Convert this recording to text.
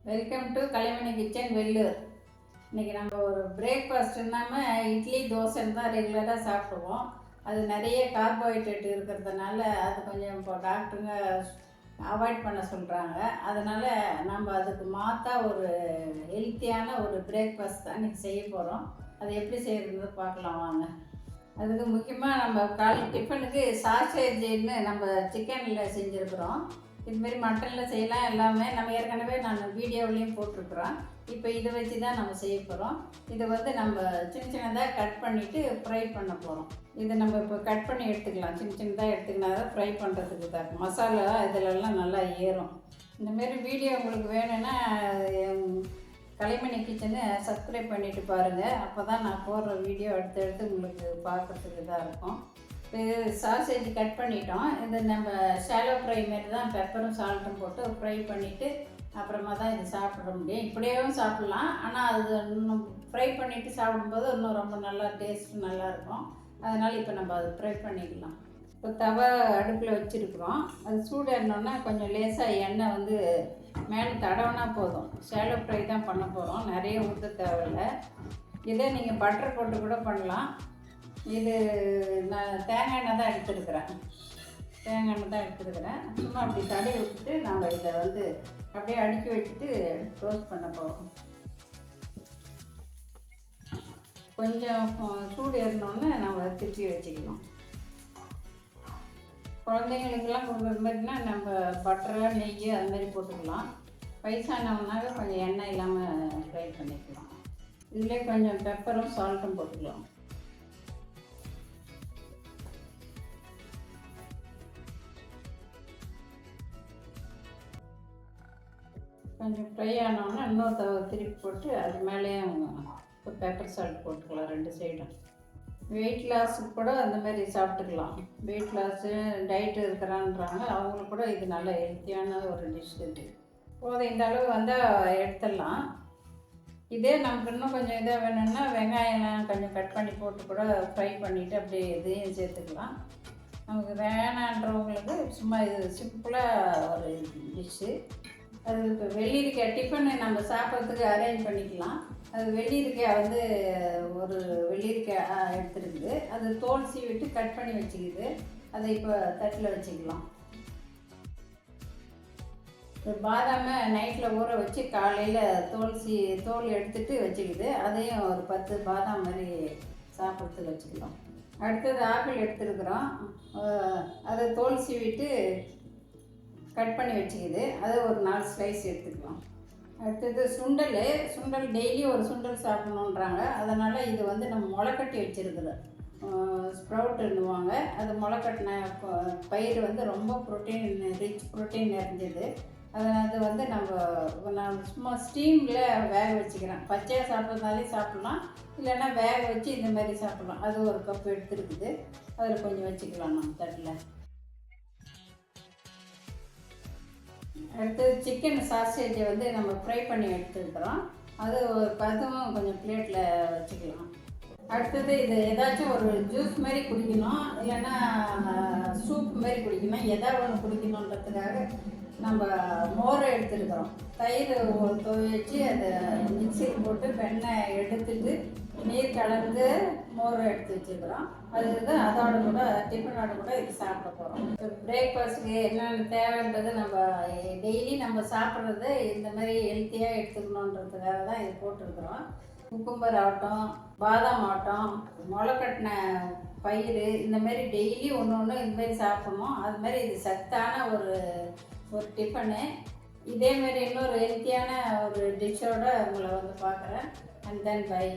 Welcome to Kalaimani kitchen Vellur. இன்றைக்கி நம்ம ஒரு பிரேக்ஃபாஸ்ட் இல்லாமல் இட்லி தோசைன்னு தான் ரெகுலராக சாப்பிடுவோம். அது நிறைய கார்போஹைட்ரேட் இருக்கிறதுனால அது கொஞ்சம் இப்போ டாக்டருங்க அவாய்ட் பண்ண சொல்கிறாங்க. அதனால் நம்ம அதுக்கு மாற்றா ஒரு ஹெல்த்தியான ஒரு பிரேக்ஃபாஸ்ட் தான் இன்றைக்கி செய்ய போகிறோம். அது எப்படி செய்கிறது பார்க்கலாம் வாங்க. அதுக்கு முக்கியமாக நம்ம காலை டிஃபனுக்கு சாசேஜ்னு நம்ம சிக்கனில் செஞ்சுருக்குறோம். இதுமாரி மட்டனில் செய்யலாம். எல்லாமே நம்ம ஏற்கனவே நான் வீடியோவிலையும் போட்டிருக்குறோம். இப்போ இதை வச்சு தான் நம்ம செய்ய போகிறோம். இதை வந்து நம்ம சின்ன சின்னதாக கட் பண்ணிவிட்டு ஃப்ரை பண்ண போகிறோம். இதை நம்ம இப்போ கட் பண்ணி எடுத்துக்கலாம். சின்ன சின்னதாக எடுத்துக்கினா தான் ஃப்ரை பண்ணுறதுக்கு தான் மசாலா இதிலெல்லாம் நல்லா ஏறும். இந்தமாரி வீடியோ உங்களுக்கு வேணும்னா கலைமணி கிச்சனை சப்ஸ்கிரைப் பண்ணிவிட்டு பாருங்கள். அப்போ தான் நான் போடுற வீடியோ எடுத்து உங்களுக்கு பார்க்குறதுக்கு இதாக இருக்கும். இது சாசேஜ் கட் பண்ணிட்டோம். இது நம்ம ஷாலோ ஃப்ரை மாரி தான் பெப்பரும் சால்ட்டும் போட்டு ஃப்ரை பண்ணிவிட்டு அப்புறமா தான் இது சாப்பிட முடியும். இப்படியேவும் சாப்பிட்லாம், ஆனால் அது இன்னும் ஃப்ரை பண்ணிவிட்டு சாப்பிடும்போது இன்னும் ரொம்ப நல்லா டேஸ்ட்டு நல்லாயிருக்கும். அதனால் இப்போ நம்ம அதை ஃப்ரை பண்ணிக்கலாம். இப்போ தவா அடுப்பில் வச்சுருக்குறோம். அது சூடானோன்னா கொஞ்சம் லேசாக எண்ணெய் வந்து மேலே தடவினா போதும். ஷாலோ ஃப்ரை தான் பண்ண போகிறோம், நிறைய ஊற்ற தேவையில்லை. இதே நீங்கள் பட்டர் போட்டு கூட பண்ணலாம். இது நான் தேங்காய் எண்ணெய் தான் எடுத்துருக்கிறேன். சும்மா அப்படி தடவி விட்டுட்டு நம்ம இதை வந்து அப்படியே அடுக்கி வச்சுட்டு ரோஸ்ட் பண்ண போகிறோம். கொஞ்சம் சூடு ஏறினோன்னு நம்ம திருப்பி வச்சுக்கணும். குழந்தைங்களுக்கெல்லாம் கொடுக்குற மாதிரினா நம்ம பட்டரை நெய் அது மாதிரி போட்டுக்கலாம். வயசானவனாக கொஞ்சம் எண்ணெய் இல்லாமல் ஃப்ரை பண்ணிக்கலாம். இதிலே கொஞ்சம் பெப்பரும் சால்ட்டும் போட்டுக்கலாம். கொஞ்சம் ஃப்ரை ஆனோன்னா இன்னொரு திருப்பி போட்டு அது மேலேயும் பெப்பர் சால்ட் போட்டுக்கலாம். 2 சைடும். வெயிட் லாஸுக்கு கூட அந்த மாதிரி சாப்பிட்டுக்கலாம். வெயிட் லாஸு டயட்டு இருக்கிறான்றாங்க, அவங்களுக்கு கூட இது நல்ல ஹெல்த்தியான ஒரு டிஷ். இது போதும். இந்த அளவு வந்தால் எடுத்துடலாம். இதே நமக்கு இன்னும் கொஞ்சம் இதாக வேணும்னா வெங்காயம் கொஞ்சம் கட் பண்ணி போட்டு கூட ஃப்ரை பண்ணிவிட்டு அப்படியே இதையும் சேர்த்துக்கலாம். நமக்கு வேணான்றவங்களுக்கு சும்மா இது சிம்பிளாக ஒரு டிஷ்ஷு. அது இப்போ வெள்ளரிக்காய் டிஃபனு நம்ம சாப்பிட்றதுக்கு அரேஞ்ச் பண்ணிக்கலாம். அது வெள்ளரிக்காய் வந்து ஒரு வெள்ளரிக்காய் எடுத்துருக்குது. அது தோல் சீவிட்டு கட் பண்ணி வச்சுக்கிது. அதை இப்போ தட்டில் வச்சுக்கலாம். பாதாமை நைட்டில் ஊற வச்சு காலையில் தோல் எடுத்துகிட்டு வச்சுக்கிது. அதையும் ஒரு 10 பாதாம் மாதிரி சாப்பிட்றதுக்கு வச்சுக்கலாம். அடுத்தது ஆப்பிள் எடுத்துருக்குறோம். அதை தோல் சீவிட்டு கட் பண்ணி வச்சுக்கிது. அதை ஒரு 4 ஸ்லைஸ் எடுத்துக்கலாம். அடுத்தது சுண்டல் டெய்லி ஒரு சுண்டல் சாப்பிட்ணுன்றாங்க. அதனால் இது வந்து நம்ம முளைக்கட்டி வச்சுருக்குறோம். ஸ்ப்ரவுட்டுன்னுவாங்க. அது முளைக்கட்டின பயிர் வந்து ரொம்ப ரிச் ப்ரோட்டீன் நிறைஞ்சது. அது வந்து நான் சும்மா ஸ்டீமில் வேக வச்சுக்கிறேன். பச்சையாக சாப்பிட்றதுனாலே சாப்பிட்லாம், இல்லைன்னா வேக வச்சு இந்த மாதிரி சாப்பிட்லாம். அது ஒரு கப் எடுத்துருக்குது. அதில் கொஞ்சம் வச்சுக்கலாம் நம்ம தட்டில். அடுத்தது சிக்கன் சாசேஜை வந்து நம்ம ஃப்ரை பண்ணி எடுத்துருக்குறோம். அது அதுவும் கொஞ்சம் பிளேட்டில் வச்சுக்கலாம். அடுத்தது இது ஏதாச்சும் ஒரு ஜூஸ் மாதிரி குடிக்கணும், இல்லைன்னா சூப் மாதிரி குடிக்கணும், எதாவது ஒன்று குடிக்கணுன்றதுக்காக நம்ம மோரை எடுத்துருக்குறோம். தயிர் துவைச்சி அதை மிக்சியில் போட்டு வெண்ணெய் எடுத்துட்டு நீர் கலந்து மோரை எடுத்து வச்சுருக்குறோம். அதோட கூட டிஃபனோட கூட இது சாப்பிட போகிறோம். இப்போ பிரேக்ஃபாஸ்ட்டுக்கு என்னென்ன தேவைன்றது நம்ம டெய்லி நம்ம சாப்பிட்றது இந்த மாதிரி ஹெல்த்தியாக எடுத்துக்கணுன்றதுக்காக தான் இது போட்டிருக்குறோம். குக்கும்பர் ஆகட்டும், பாதாம் ஆகட்டும், முளைக்கட்டின பயிர், இந்த மாதிரி டெய்லி ஒன்று இந்தமாரி சாப்பிட்ணும். அதுமாரி இது சத்தான ஒரு டிஃபனு. இதேமாரி இன்னொரு ஹெல்த்தியான ஒரு டிஷ்ஷோடு உங்களை வந்து பார்க்குறேன். And then by.